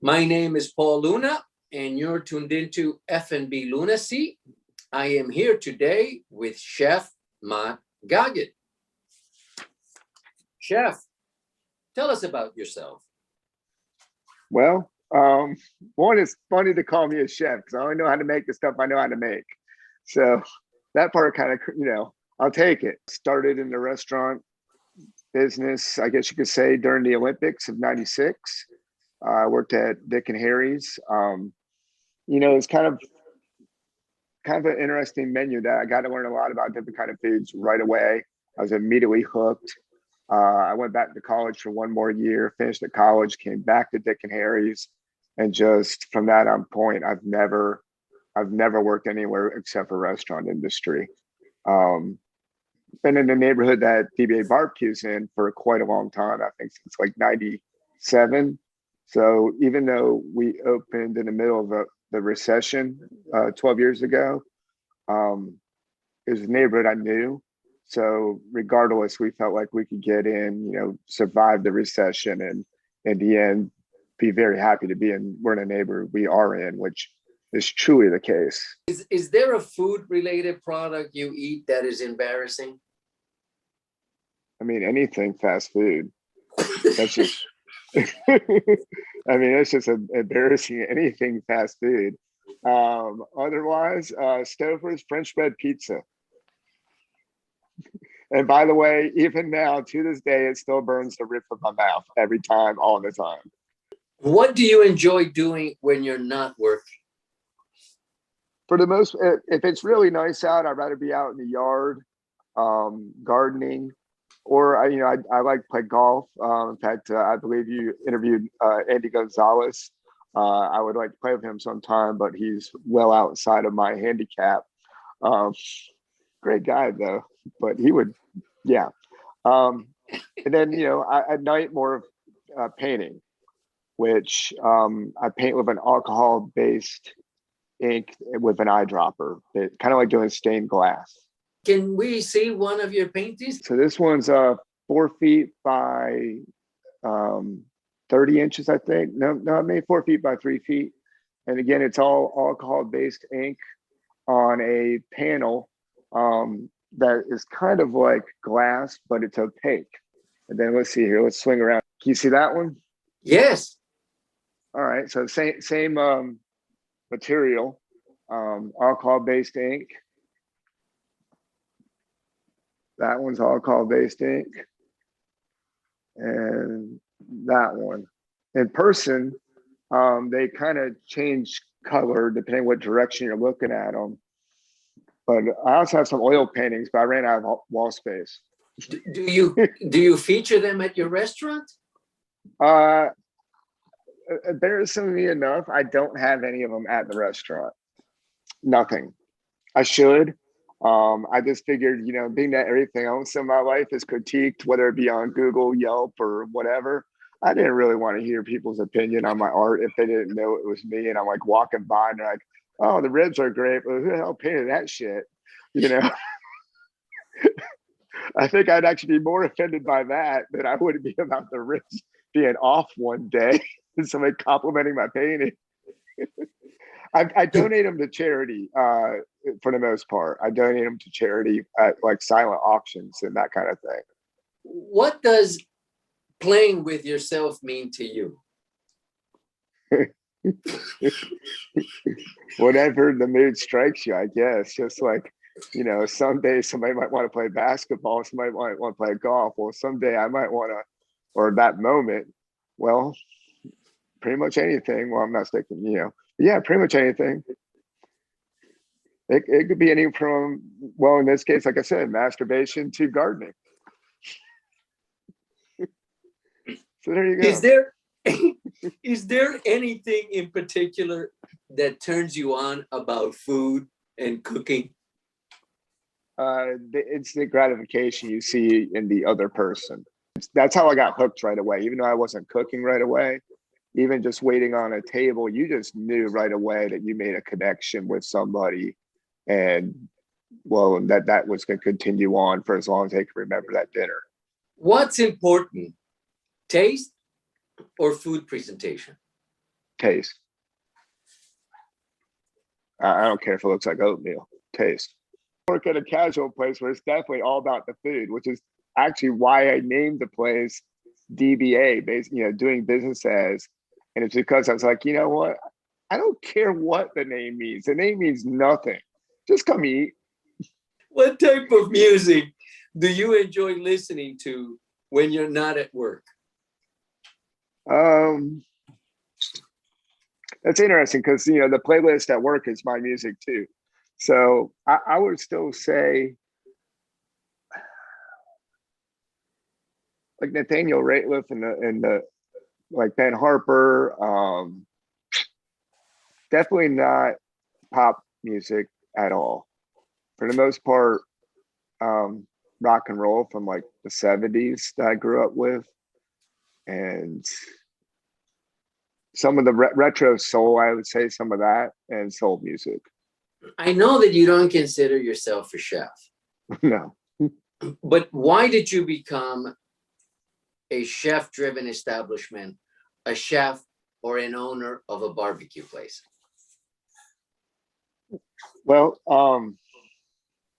My name is Paul Luna, and you're tuned into F&B Lunacy. I am here today with Chef Matt Coggin. Chef, tell us about yourself. Well, one, it's funny to call me a chef because I only know how to make the stuff I know how to make. So that part kind of, I'll take it. Started in the restaurant business, I guess you could say, during the Olympics of '96. I worked at Dick and Harry's. It's kind of an interesting menu that I got to learn a lot about different kind of foods right away. I was immediately hooked. I went back to college for one more year, finished at college, came back to Dick and Harry's, and just from that on point, I've never worked anywhere except for restaurant industry. Been in the neighborhood that DBA Barbecue's in for quite a long time. I think since like '97. So even though we opened in the middle of the recession 12 years ago, it was a neighborhood I knew. So regardless, we felt like we could get in, survive the recession, and in the end, be very happy to be in. We're in a neighborhood we are in, which is truly the case. Is there a food-related product you eat that is embarrassing? I mean, anything fast food. That's just, it's just embarrassing. Anything fast food. Otherwise, Stouffer's French bread pizza. And by the way, even now, to this day, it still burns the roof of my mouth every time, all the time. What do you enjoy doing when you're not working? For the most, if it's really nice out, I'd rather be out in the yard, gardening, or I like to play golf. In fact, I believe you interviewed Andy Gonzalez. I would like to play with him sometime, but he's well outside of my handicap. Great guy though, but he would, yeah. And then at night more of painting, which I paint with an alcohol-based ink with an eyedropper, kind of like doing stained glass. Can we see one of your paintings? So this one's 4 feet by 30 inches, I think. No, maybe 4 feet by 3 feet. And again, it's all alcohol-based ink on a panel that is kind of like glass, but it's opaque. And then let's see here. Let's swing around. Can you see that one? Yes. All right. So same material, alcohol-based ink. That one's alcohol-based ink. And that one. In person, they kind of change color depending what direction you're looking at them. But I also have some oil paintings, but I ran out of wall space. Do you feature them at your restaurant? Embarrassingly enough, I don't have any of them at the restaurant. Nothing. I should. I just figured, being that everything else in my life is critiqued, whether it be on Google, Yelp, or whatever, I didn't really want to hear people's opinion on my art if they didn't know it was me. And I'm like walking by and they're like, "Oh, the ribs are great, but who the hell painted that shit?" I think I'd actually be more offended by that than I would be about the ribs being off one day and somebody complimenting my painting. I donate them to charity for the most part. I donate them to charity at like silent auctions and that kind of thing. What does playing with yourself mean to you? Whatever the mood strikes you, I guess. Just like, someday somebody might want to play basketball, somebody might want to play golf. Well, someday I might want to, or that moment, well, pretty much anything. Well, I'm not sticking, yeah, pretty much anything. It could be anything from, well, in this case, like I said, masturbation to gardening. So there you go. Is there anything in particular that turns you on about food and cooking? The instant gratification you see in the other person. That's how I got hooked right away. Even though I wasn't cooking right away, even just waiting on a table, you just knew right away that you made a connection with somebody, and well, that was going to continue on for as long as they could remember that dinner. What's important, taste or food presentation? taste. I don't care if it looks like oatmeal. Taste. I work at a casual place where it's definitely all about the food, which is actually why I named the place DBA, doing business as. And it's because I was like, you know what? I don't care what the name means. The name means nothing. Just come eat. What type of music do you enjoy listening to when you're not at work? That's interesting because, the playlist at work is my music too. So I would still say like Nathaniel Rateliff and the like Ben Harper. Definitely not pop music at all. For the most part, rock and roll from like the 70s that I grew up with. And some of the retro soul, I would say some of that, and soul music. I know that you don't consider yourself a chef. No. But why did you become a chef-driven establishment, a chef or an owner of a barbecue place? Well,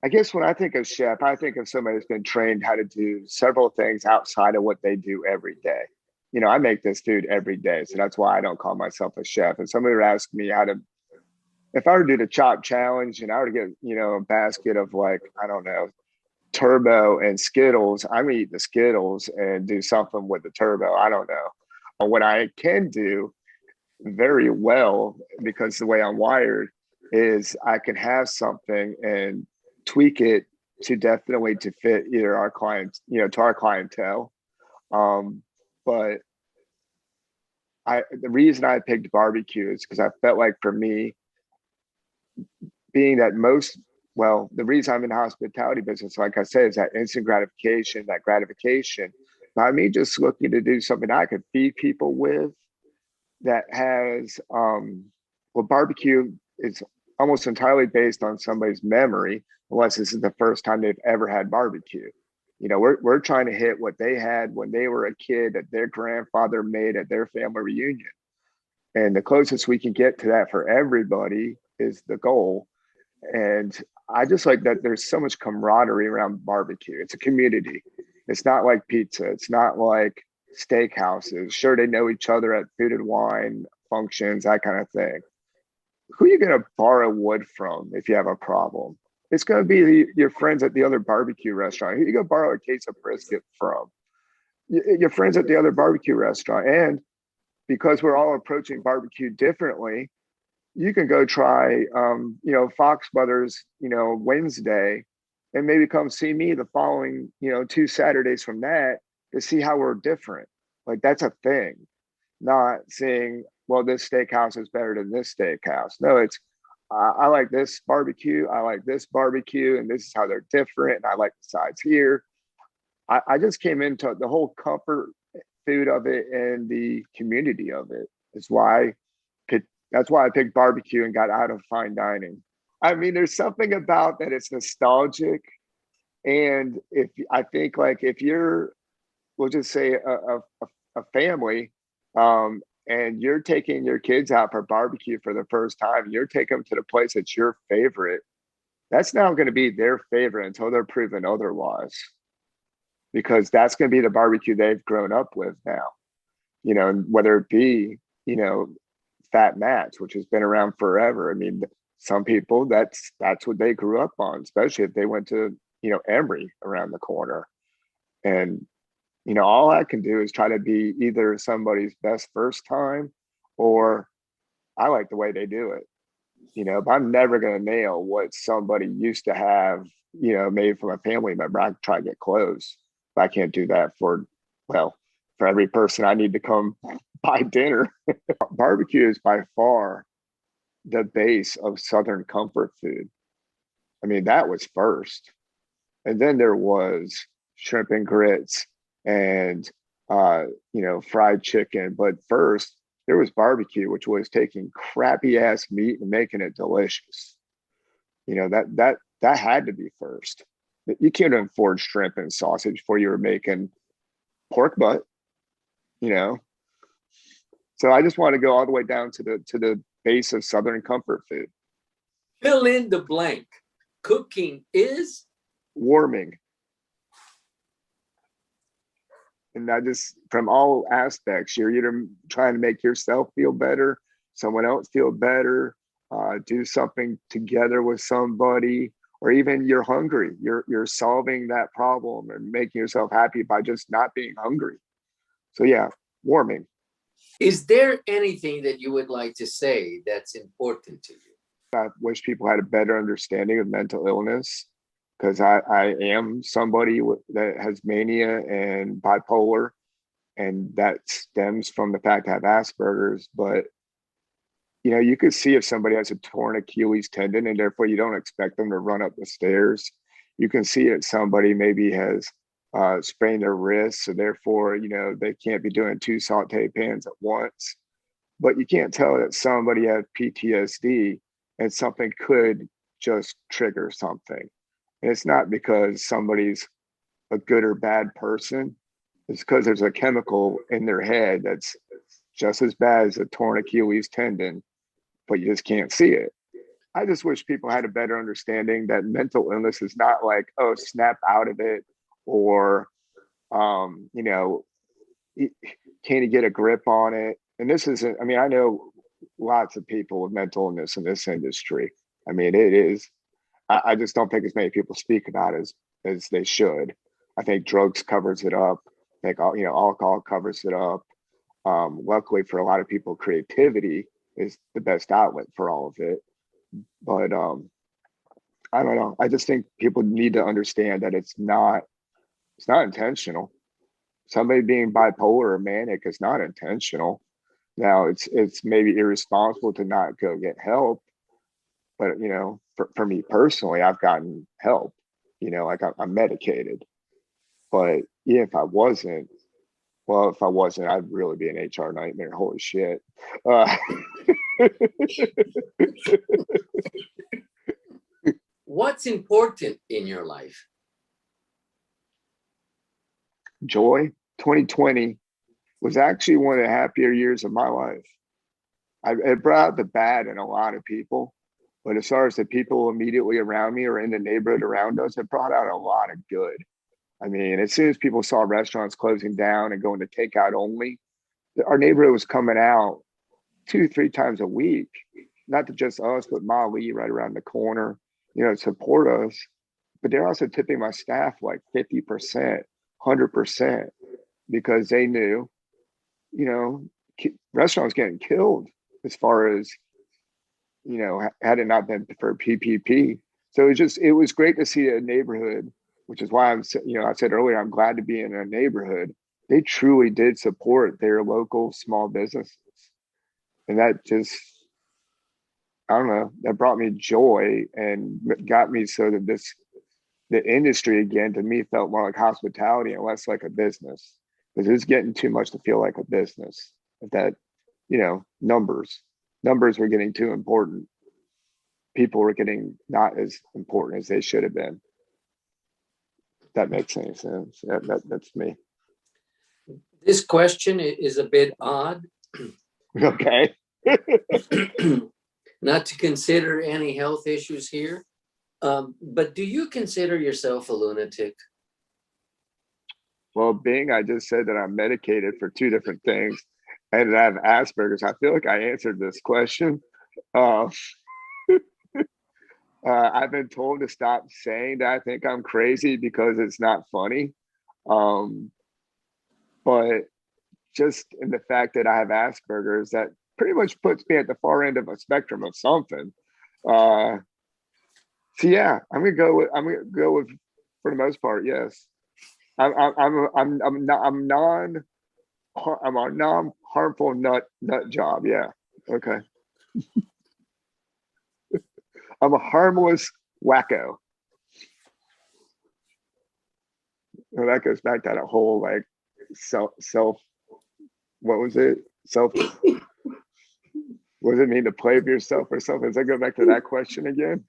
I guess when I think of chef, I think of somebody who's been trained how to do several things outside of what they do every day. I make this food every day, so that's why I don't call myself a chef. And somebody would ask me if I were to do the chop challenge and I were to get, a basket of like, I don't know, turbo and Skittles, I'm gonna eat the Skittles and do something with the turbo. I don't know. But what I can do very well, because the way I'm wired, is I can have something and tweak it to fit either our clients, to our clientele. But the reason I picked barbecue is because I felt like for me, being that the reason I'm in the hospitality business, like I said, is that instant gratification, that gratification. By me just looking to do something I could feed people with that has, barbecue is almost entirely based on somebody's memory, unless this is the first time they've ever had barbecue. We're trying to hit what they had when they were a kid that their grandfather made at their family reunion. And the closest we can get to that for everybody is the goal. And I just like that there's so much camaraderie around barbecue. It's a community. It's not like pizza. It's not like steakhouses. Sure, they know each other at food and wine functions, that kind of thing. Who are you going to borrow wood from if you have a problem? It's going to be your friends at the other barbecue restaurant. Who are you going to borrow a case of brisket from? Your friends at the other barbecue restaurant. And because we're all approaching barbecue differently, you can go try, Fox Brothers, Wednesday, and maybe come see me the following, 2 Saturdays from that to see how we're different. Like that's a thing, not saying, well, this steakhouse is better than this steakhouse. No, it's, I like this barbecue. I like this barbecue, and this is how they're different. And I like the sides here. I just came into the whole comfort food of it and the community of it. That's why I picked barbecue and got out of fine dining. I mean, there's something about that. It's nostalgic. And if you're, we'll just say a family, and you're taking your kids out for barbecue for the first time, you're taking them to the place that's your favorite. That's now going to be their favorite until they're proven otherwise, because that's going to be the barbecue they've grown up with now, whether it be, Fat Matt's, which has been around forever. I mean, some people that's what they grew up on, especially if they went to, Emory around the corner. And, all I can do is try to be either somebody's best first time, or I like the way they do it, but I'm never going to nail what somebody used to have, maybe from a family member. I can try to get close, but I can't do that for every person I need to come buy dinner. Barbecue is by far the base of Southern comfort food. I mean, that was first. And then there was shrimp and grits and, fried chicken. But first, there was barbecue, which was taking crappy ass meat and making it delicious. That had to be first. You couldn't afford shrimp and sausage before you were making pork butt, So So I just want to go all the way down to the base of Southern comfort food. Fill in the blank. Cooking is Warming. And that just from all aspects, you're either trying to make yourself feel better, someone else feel better, do something together with somebody, or even you're hungry. You're solving that problem and making yourself happy by just not being hungry. So yeah, warming. Is there anything that you would like to say that's important to you? I wish people had a better understanding of mental illness, because I am somebody that has mania and bipolar, and that stems from the fact I have Asperger's. But you could see if somebody has a torn Achilles tendon, and therefore you don't expect them to run up the stairs. You can see that somebody maybe has sprained their wrist, so therefore they can't be doing 2 saute pans at once. But you can't tell that somebody has PTSD, and something could just trigger something. And it's not because somebody's a good or bad person. It's because there's a chemical in their head that's just as bad as a torn Achilles tendon, but you just can't see it. I just wish people had a better understanding that mental illness is not like, oh, snap out of it, or, can you get a grip on it? And this isn't, I know lots of people with mental illness in this industry. It is. I just don't think as many people speak about it as they should. I think drugs covers it up. I think alcohol covers it up. Luckily for a lot of people, creativity is the best outlet for all of it. But I don't know. I just think people need to understand that it's not intentional. Somebody being bipolar or manic is not intentional. Now it's maybe irresponsible to not go get help. But for me personally, I've gotten help. Like I'm medicated. But if I wasn't, I'd really be an HR nightmare. Holy shit. What's important in your life? Joy. 2020 was actually one of the happier years of my life. It brought out the bad in a lot of people, but as far as the people immediately around me or in the neighborhood around us, it brought out a lot of good. As soon as people saw restaurants closing down and going to takeout only, our neighborhood was coming out 2-3 times a week, not to just us, but Molly right around the corner, support us. But they're also tipping my staff like 50%, 100%, because they knew, restaurants getting killed as far as, had it not been for PPP. So it was great to see a neighborhood, which is why I said earlier, I'm glad to be in a neighborhood. They truly did support their local small businesses. And that just, I don't know, that brought me joy and got me so that the industry again, to me, felt more like hospitality and less like a business, because it's getting too much to feel like a business. That, numbers were getting too important. People were getting not as important as they should have been. If that makes any sense. That's me. This question is a bit odd. Okay. Not to consider any health issues here, but do you consider yourself a lunatic? Well, I just said that I'm medicated for 2 different things, and I have Asperger's, I feel like I answered this question. I've been told to stop saying that I think I'm crazy because it's not funny. But just in the fact that I have Asperger's, that pretty much puts me at the far end of a spectrum of something. So yeah, I'm gonna go with for the most part, yes. I'm a non-harmful nut job. Yeah. Okay. I'm a harmless wacko. Well, that goes back to that whole like self. What was it? What does it mean to play with yourself or something? Does that go back to that question again?